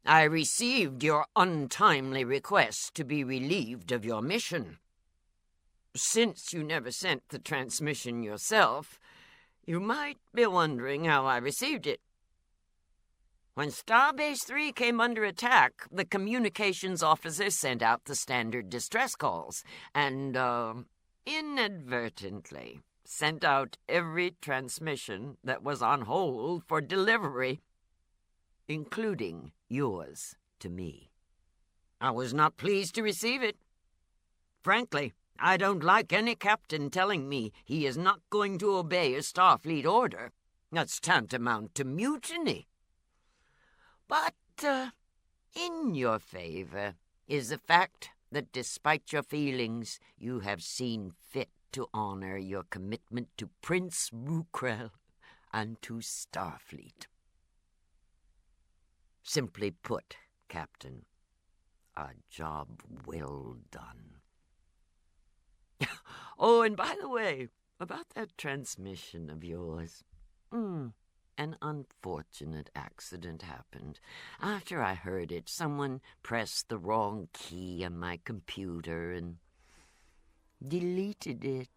I received your untimely request to be relieved of your mission. Since you never sent the transmission yourself, you might be wondering how I received it. When Starbase 3 came under attack, the communications officer sent out the standard distress calls, and, inadvertently sent out every transmission that was on hold for delivery, including yours to me. I was not pleased to receive it. Frankly, I don't like any captain telling me he is not going to obey a Starfleet order. That's tantamount to mutiny. But, in your favor is the fact that despite your feelings, you have seen fit to honor your commitment to Prince Rukrel and to Starfleet. Simply put, Captain, a job well done. Oh, and by the way, about that transmission of yours. An unfortunate accident happened. After I heard it, someone pressed the wrong key on my computer and deleted it.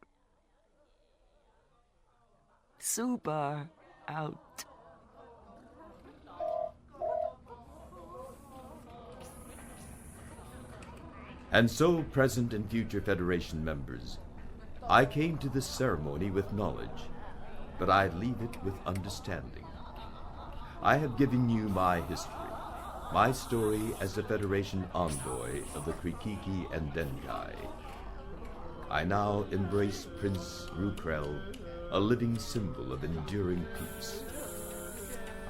Subar out. And so, present and future Federation members, I came to this ceremony with knowledge, but I leave it with understanding. I have given you my history, my story as a Federation envoy of the Krikiki and Denkai. I now embrace Prince Rukrel, a living symbol of enduring peace.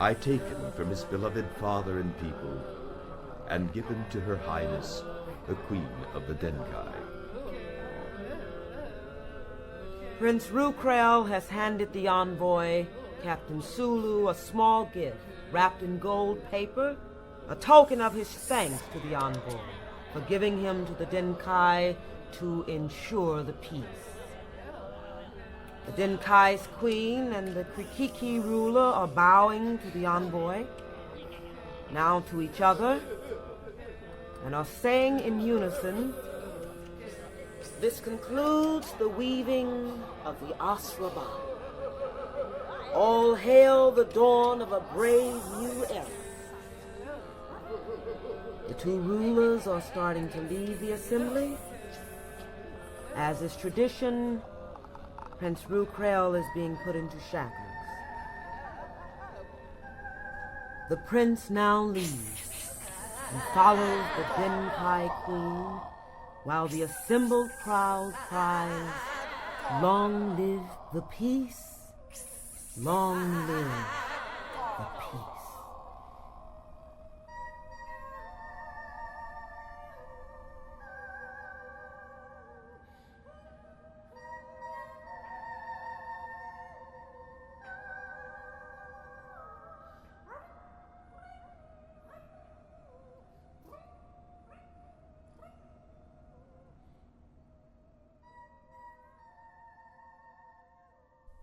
I take him from his beloved father and people, and give him to Her Highness, the Queen of the Denkai. Prince Rukrel has handed the envoy, Captain Sulu, a small gift wrapped in gold paper, a token of his thanks to the envoy for giving him to the Denkai to ensure the peace. The Denkai's queen and the Krikiki ruler are bowing to the envoy, now to each other, and are saying in unison, "This concludes the weaving of the Asraba. All hail the dawn of a brave new era." The two rulers are starting to leave the assembly. As is tradition, Prince Rukrel is being put into shackles. The prince now leaves and follows the Denkai queen, while the assembled crowd cries, "Long live the peace! Long live the peace!"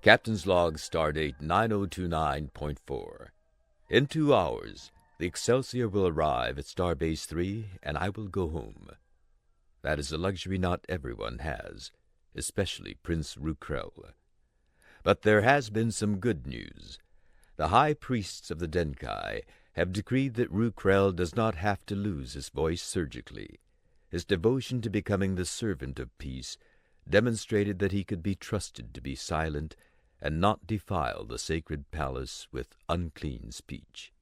Captain's Log, Stardate 9029.4. In 2 hours, the Excelsior will arrive at Starbase 3, and I will go home. That is a luxury not everyone has, especially Prince Rukrel. But there has been some good news. The high priests of the Denkai have decreed that Rukrel does not have to lose his voice surgically. His devotion to becoming the servant of peace demonstrated that he could be trusted to be silent and not defile the sacred palace with unclean speech.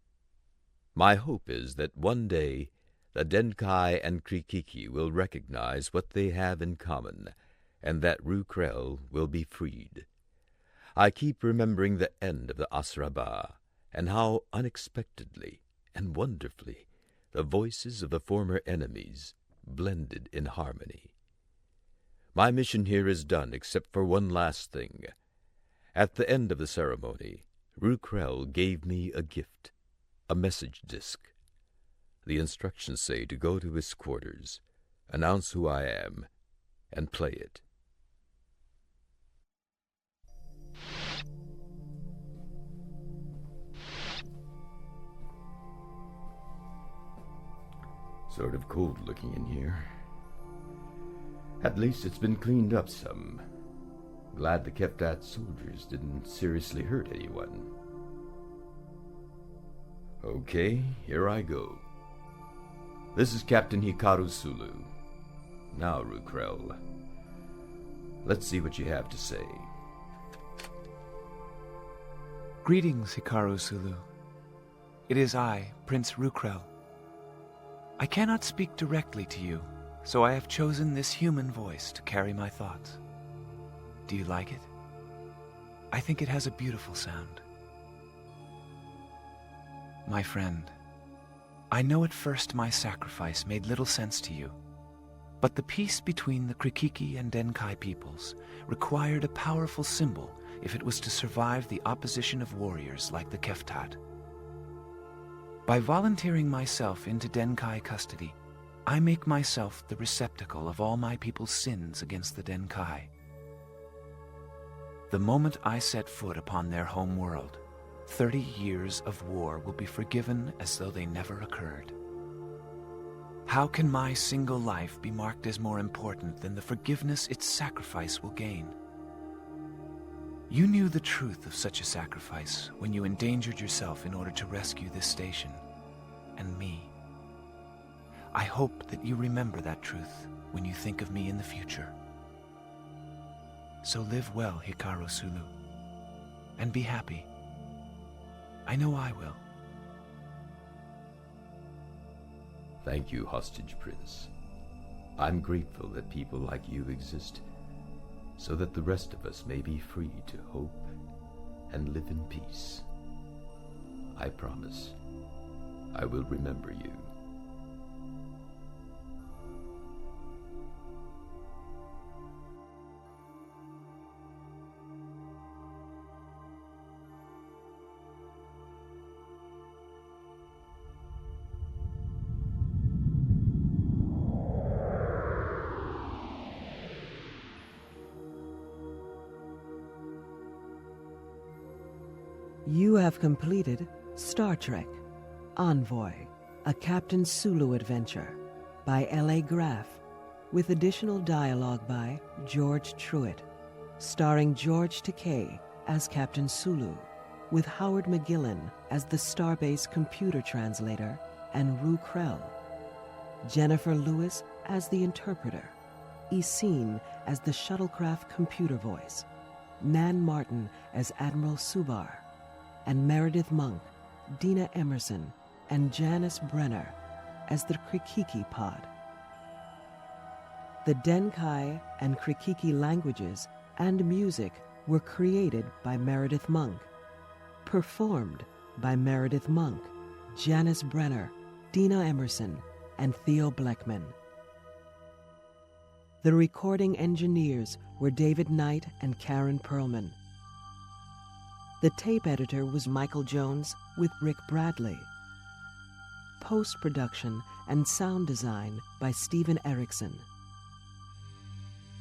My hope is that one day the Denkai and Krikiki will recognize what they have in common, and that Rukrel will be freed. I keep remembering the end of the Asraba, and how unexpectedly and wonderfully the voices of the former enemies blended in harmony. My mission here is done, except for one last thing. At the end of the ceremony, Rukrel gave me a gift, a message disc. The instructions say to go to his quarters, announce who I am, and play it. Sort of cold looking in here. At least it's been cleaned up some. Glad the Keftat soldiers didn't seriously hurt anyone. Okay, here I go. This is Captain Hikaru Sulu. Now, Rukrel, let's see what you have to say. Greetings, Hikaru Sulu. It is I, Prince Rukrel. I cannot speak directly to you, so I have chosen this human voice to carry my thoughts. Do you like it? I think it has a beautiful sound. My friend, I know at first my sacrifice made little sense to you, but the peace between the Krikiki and Denkai peoples required a powerful symbol if it was to survive the opposition of warriors like the Keftat. By volunteering myself into Denkai custody, I make myself the receptacle of all my people's sins against the Denkai. The moment I set foot upon their home world, 30 years of war will be forgiven as though they never occurred. How can my single life be marked as more important than the forgiveness its sacrifice will gain? You knew the truth of such a sacrifice when you endangered yourself in order to rescue this station, and me. I hope that you remember that truth when you think of me in the future. So live well, Hikaru Sulu, and be happy. I know I will. Thank you, hostage prince. I'm grateful that people like you exist, so that the rest of us may be free to hope and live in peace. I promise I will remember you. You have completed Star Trek Envoy, a Captain Sulu adventure by L.A. Graff, with additional dialogue by George Truitt, starring George Takei as Captain Sulu, with Howard McGillen as the Starbase computer translator and Rukrel, Jennifer Lewis as the interpreter, Eseen as the shuttlecraft computer voice, Nan Martin as Admiral Subar, and Meredith Monk, Dina Emerson and Janice Brenner as the Krikiki Pod. The Denkai and Krikiki languages and music were created by Meredith Monk, performed by Meredith Monk, Janice Brenner, Dina Emerson, and Theo Bleckman. The recording engineers were David Knight and Karen Perlman. The tape editor was Michael Jones with Rick Bradley. Post-production and sound design by Steven Erickson.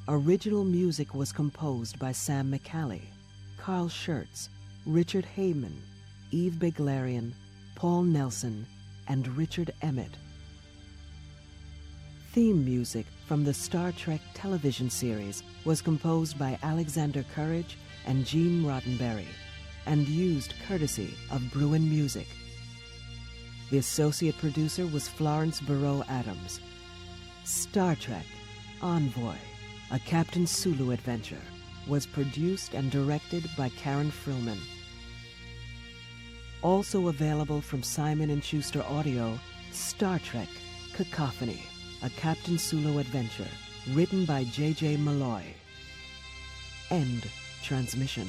Original music was composed by Sam McCallie, Carl Schertz, Richard Heyman, Eve Beglarian, Paul Nelson, and Richard Emmett. Theme music from the Star Trek television series was composed by Alexander Courage and Gene Roddenberry, and used courtesy of Bruin Music. The associate producer was Florence Barreau Adams. Star Trek Envoy, a Captain Sulu adventure, was produced and directed by Karen Frillman. Also available from Simon & Schuster Audio, Star Trek Cacophony, a Captain Sulu adventure, written by J.J. Malloy. End transmission.